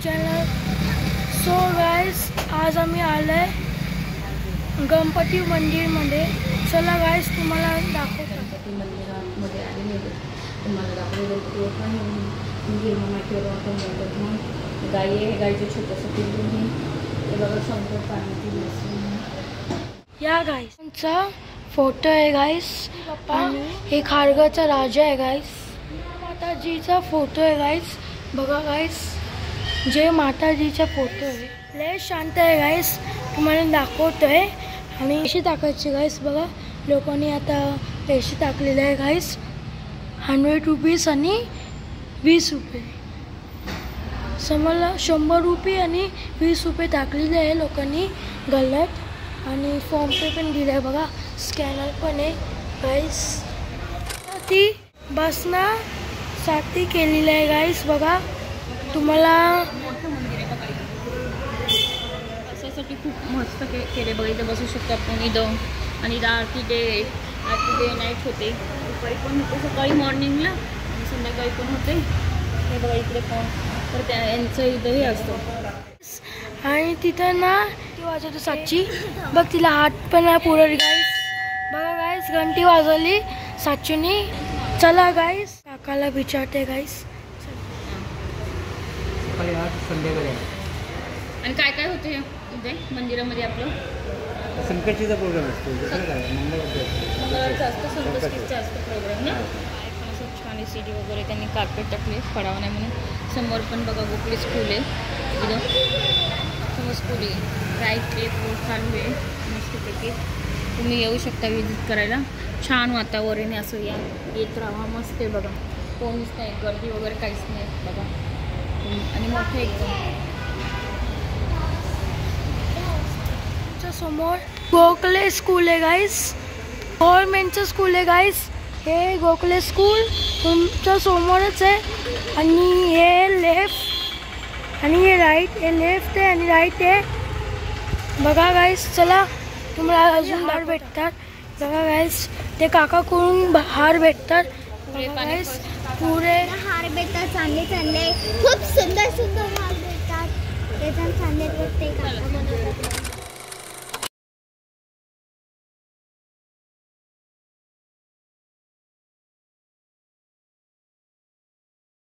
Channel. So guys, आज आम्ही आलोय गणपती मंदिरमध्ये. चला गाइस, तुम्हाला दाखवतो. गणपती मंदिरामध्ये आलेले तुम्हाला दाखवलं. गाई आहे, गाईचं छोटंसं पिल्लू आहे. हे बघा शंकर पार्वती. या गाईसचा फोटो आहे गाईस. आणि हे खारगाचा राजा आहे गाईस. माताजीचा फोटो आहे गाईस. बघा गाईस, जे माताजीचा फोटो आहे. लय शांत आहे गाईस, तुम्हाला दाखवतोय. आणि पैसे टाकायचे गाईस. बघा, लोकांनी आता पैसे टाकलेले आहे गाईस. 100 रुपीज आणि 20 रुपये. समजला, 100 रुपये आणि 20 रुपये टाकलेले आहे लोकांनी गल्ल्यात. आणि फॉर्म पे पण दिलं आहे. बघा, स्कॅनर पण आहे गाईस. ती बसण्यासाठी केलेलं आहे गाईस. बघा, तुम्हाला बसायसाठी खूप मस्त केले. बघा, इथं बसू शकतो आपण इथं. आणि इथं आरती डे नाईट होते. दुपारी पण होते, सकाळी मॉर्निंगला आणि संध्याकाळी पण होते. हे बघा इकडे पण तर यांचं इथंही असतं. आणि तिथं ना ती वाजवतो साची. बघ, तिला हात पण आहे पुढे गाईस. बघा गाईस, घंटी वाजवली साचूनी. चला गाईस, काकाला विचारते गाईस. आणि काय काय होतं इथे मंदिरामध्ये आपलं? संकष्टीचा प्रोग्राम असतो. मंगळवारचा असतो, संकष्टीचा असतो प्रोग्राम ना. असं छान सीडी वगैरे त्यांनी कार्पेट टाकले पडावं नाही म्हणून. समोर पण बघा गोकुळी स्कूल आहे. इथं समोर स्कूल आहे. राईट पे पूल चालू आहे मस्तपैकी. तुम्ही येऊ शकता विजिट करायला. छान वातावरण आहे. असं या येत राहा. मस्त आहे बघा. कोणीच नाही, गर्दी वगैरे काहीच नाही बघा. आणि मोठं एकदम. समोर गोखले स्कूल आहे गाईस. गव्हर्नमेंटचं स्कूल आहे गाईस. हे गोखले स्कूल तुमच्या समोरच आहे. आणि हे लेफ्ट आणि हे राईट. हे लेफ्ट आहे आणि राईट आहे. बघा गाईस, चला तुम्हाला अजून हार भेटतात. बघा गाईस, ते काकाकडून हार भेटतात. गाईस, पुरे हार भेटतात. चांगले चांगले खूप सुंदर सुंदर हार भेटतात. ते चांगले वाटते.